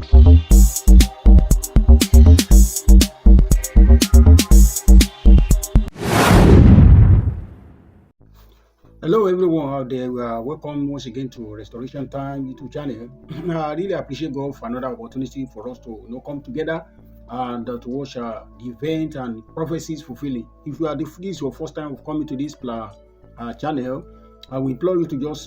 Hello everyone out there. Welcome once again to Restoration Time YouTube channel. I really appreciate God for another opportunity for us to come together and to watch the event and prophecies fulfilling. If you are this is your first time of coming to this channel, I will implore you to just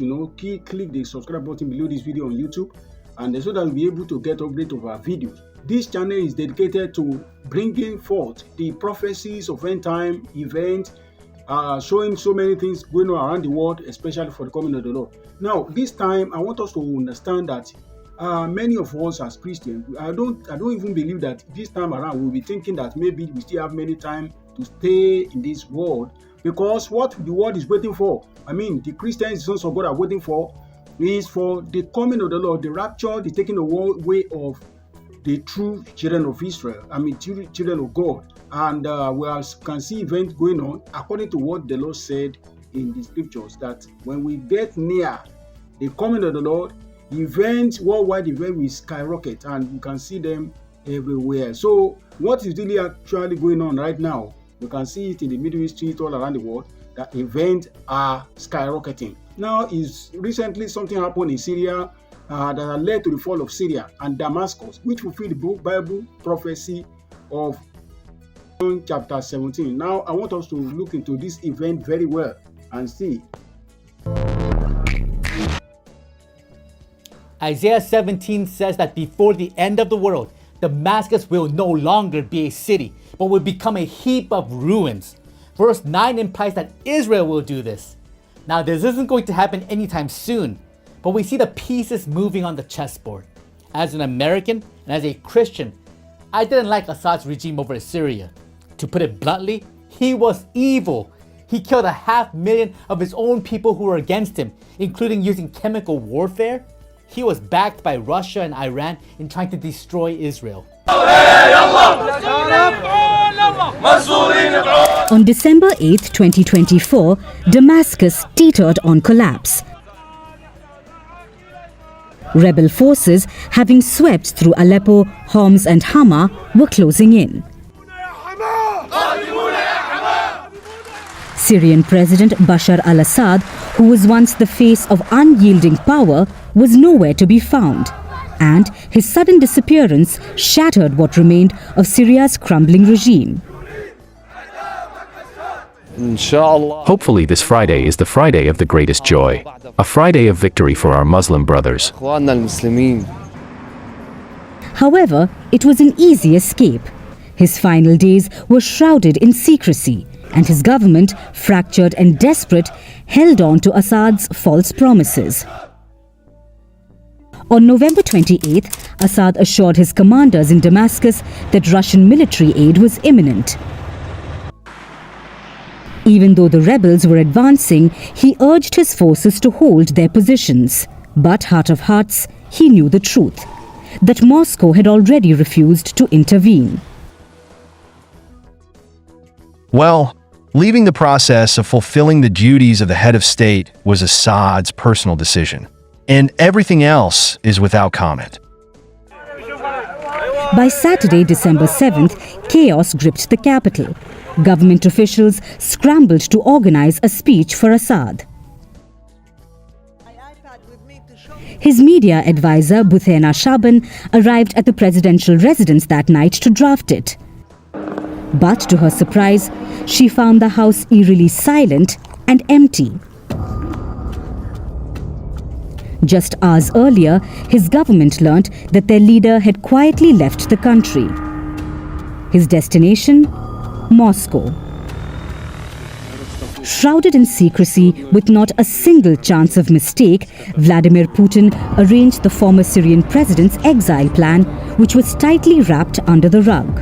click the subscribe button below this video on YouTube, and so that you'll be able to get update of our videos. This channel is dedicated to bringing forth the prophecies of end time events, showing so many things going on around the world, especially for the coming of the Lord. Now, this time I want us to understand that many of us as Christians, I don't even believe that this time around we'll be thinking that maybe we still have many time to stay in this world, because what the world is waiting for, the Christians, the sons of God, are waiting for is for the coming of the Lord, the rapture, the taking away of the true children of Israel, children of God. And we can see events going on according to what the Lord said in the scriptures, that when we get near the coming of the Lord, worldwide events will skyrocket, and you can see them everywhere. So what is really actually going on right now? You can see it in the Middle East, all around the world, that events are skyrocketing. Now, recently something happened in Syria that led to the fall of Syria and Damascus, which fulfilled the Bible prophecy of chapter 17. Now, I want us to look into this event very well and see. Isaiah 17 says that before the end of the world, Damascus will no longer be a city, but will become a heap of ruins. Verse 9 implies that Israel will do this. Now, this isn't going to happen anytime soon, but we see the pieces moving on the chessboard. As an American and as a Christian, I didn't like Assad's regime over Syria. To put it bluntly, he was evil. He killed 500,000 of his own people who were against him, including using chemical warfare. He was backed by Russia and Iran in trying to destroy Israel. On December 8, 2024, Damascus teetered on collapse. Rebel forces, having swept through Aleppo, Homs and Hama, were closing in. Syrian President Bashar Al-Assad, who was once the face of unyielding power, was nowhere to be found, and his sudden disappearance shattered what remained of Syria's crumbling regime. Hopefully this Friday is the Friday of the greatest joy, a Friday of victory for our Muslim brothers. However, it was an easy escape. His final days were shrouded in secrecy, and his government, fractured and desperate, held on to Assad's false promises. On November 28th, Assad assured his commanders in Damascus that Russian military aid was imminent. Even though the rebels were advancing, he urged his forces to hold their positions. But heart of hearts, he knew the truth, that Moscow had already refused to intervene. Well, leaving the process of fulfilling the duties of the head of state was Assad's personal decision, and everything else is without comment. By Saturday, December 7th, chaos gripped the capital. Government officials scrambled to organize a speech for Assad. His media advisor, Buthena Shaban, arrived at the presidential residence that night to draft it. But to her surprise, she found the house eerily silent and empty. Just hours earlier, his government learnt that their leader had quietly left the country. His destination? Moscow. Shrouded in secrecy, with not a single chance of mistake, Vladimir Putin arranged the former Syrian president's exile plan, which was tightly wrapped under the rug.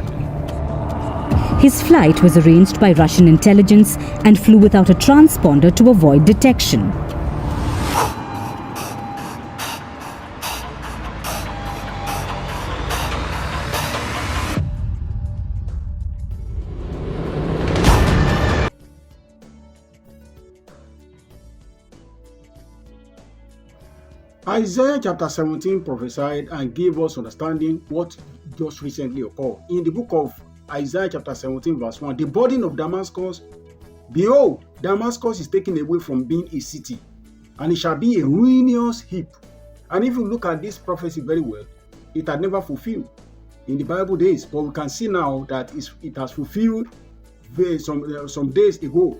His flight was arranged by Russian intelligence and flew without a transponder to avoid detection. Isaiah chapter 17 prophesied and gave us understanding what just recently occurred. In the book of Isaiah chapter 17 verse 1, the burden of Damascus, behold, Damascus is taken away from being a city, and it shall be a ruinous heap. And if you look at this prophecy very well, it had never fulfilled in the Bible days, but we can see now that it has fulfilled some days ago.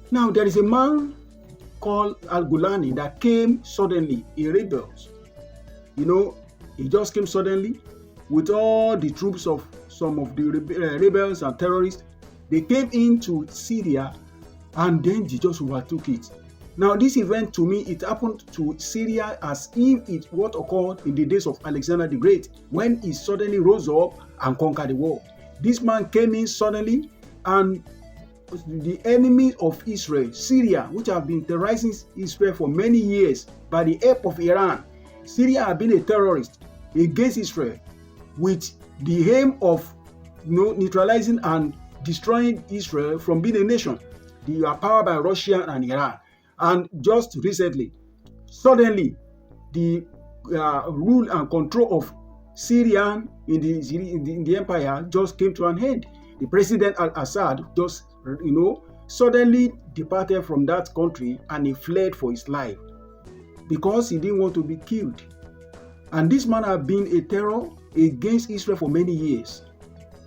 Now there is a man called Al-golani that came suddenly, a rebel. He just came suddenly with all the troops of some of the rebels and terrorists. They came into Syria and then they just overtook it. Now this event, to me, it happened to Syria as if it what occurred in the days of Alexander the Great, when he suddenly rose up and conquered the world. This man came in suddenly, and the enemy of Israel, Syria, which have been terrorizing Israel for many years by the help of Iran. Syria have been a terrorist against Israel with the aim of neutralizing and destroying Israel from being a nation. They are powered by Russia and Iran. And just recently, suddenly, the rule and control of Syria in the empire just came to an end. The president Al-Assad just, suddenly departed from that country, and he fled for his life because he didn't want to be killed. And this man had been a terror against Israel for many years.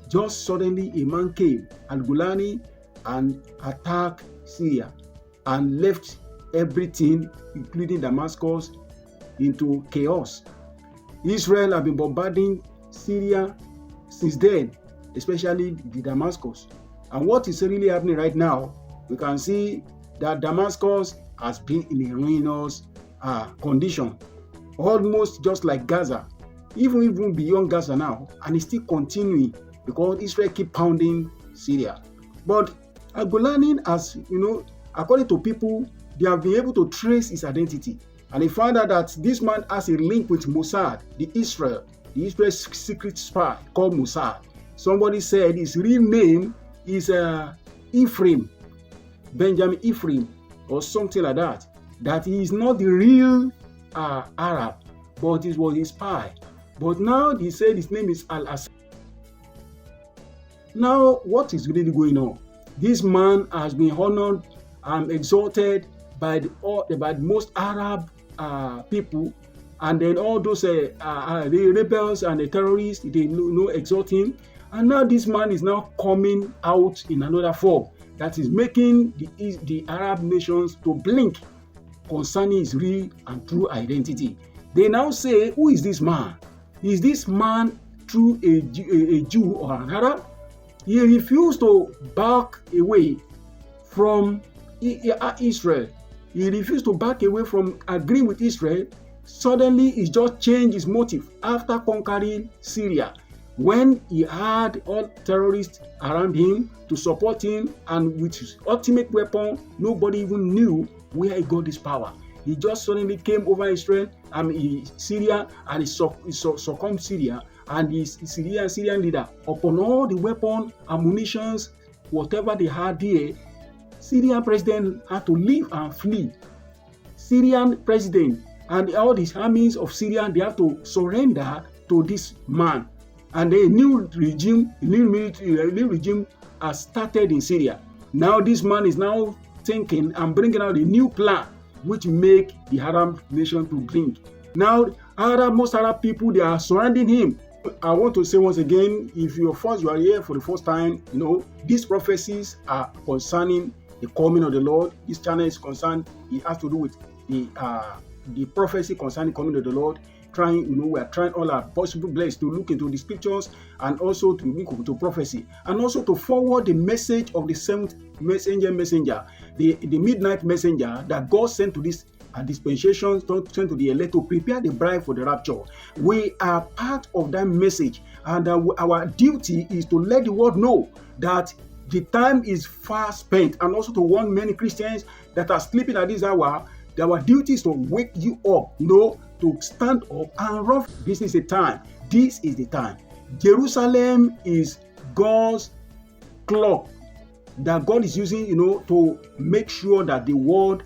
Just suddenly, a man came, Al-golani, and attacked Syria and left everything, including Damascus, into chaos. Israel have been bombarding Syria since then, especially the Damascus. And what is really happening right now, we can see that Damascus has been in a ruinous condition, almost just like Gaza, even beyond Gaza now, and it's still continuing because Israel keep pounding Syria. But Al-golani, as according to people, they have been able to trace his identity, and they found out that this man has a link with Mossad, the Israel secret spy called Mossad. Somebody said his real name is Ephraim, Benjamin Ephraim, or something like that. That he is not the real Arab, but it was a spy. But now he said his name is Al-Assad. Now, what is really going on? This man has been honored and exalted by the most Arab people, and then all those the rebels and the terrorists, they exalt him. And now this man is now coming out in another form that is making the Arab nations to blink concerning his real and true identity. They now say, who is this man? Is this man true a Jew or an Arab? He refused to back away from Israel. He refused to back away from agreeing with Israel. Suddenly, he just changed his motive after conquering Syria, when he had all terrorists around him to support him, and with his ultimate weapon, nobody even knew where he got this power. He just suddenly came over Israel and Syria, and he succumbed Syria, and the Syrian leader, upon all the weapons, ammunitions, whatever they had there, Syrian president had to leave and flee. Syrian president and all these armies of Syria, they have to surrender to this man. And a new regime has started in Syria. Now this man is now thinking and bringing out a new plan, which make the Arab nation to blink. Now, most Arab people, they are surrounding him. I want to say once again, if you are here for the first time, these prophecies are concerning the coming of the Lord. This channel is concerned, it has to do with the prophecy concerning the coming of the Lord. We are trying all our possible best to look into the scriptures, and also to look into prophecy, and also to forward the message of the seventh messenger, the midnight messenger that God sent to this dispensation, sent to the elect to prepare the bride for the rapture. We are part of that message, and our duty is to let the world know that the time is far spent, and also to warn many Christians that are sleeping at this hour. Our duty is to wake you up, to stand up and run. This is the time. This is the time. Jerusalem is God's clock that God is using, to make sure that the world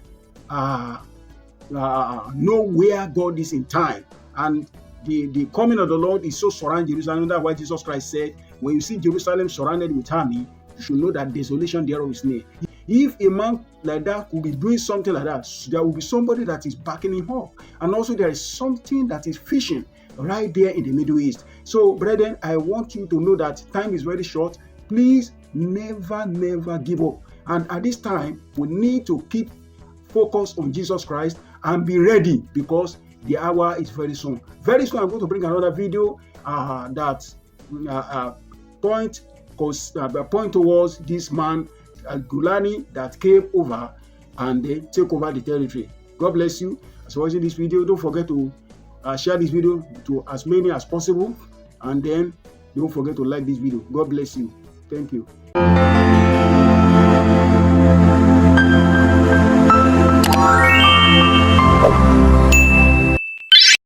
know where God is in time. And the coming of the Lord is so surrounding Jerusalem. That's why Jesus Christ said, when you see Jerusalem surrounded with army, you should know that desolation thereof is near. If a man like that could be doing something like that, there will be somebody that is backing him up. And also there is something that is fishing right there in the Middle East. So, brethren, I want you to know that time is very short. Please never give up. And at this time, we need to keep focused on Jesus Christ and be ready, because the hour is very soon. Very soon, I'm going to bring another video that point towards this man, Al-golani, that came over and they take over the territory. God bless you. As you're watching this video, don't forget to share this video to as many as possible, and then don't forget to like this video. God bless you. Thank you.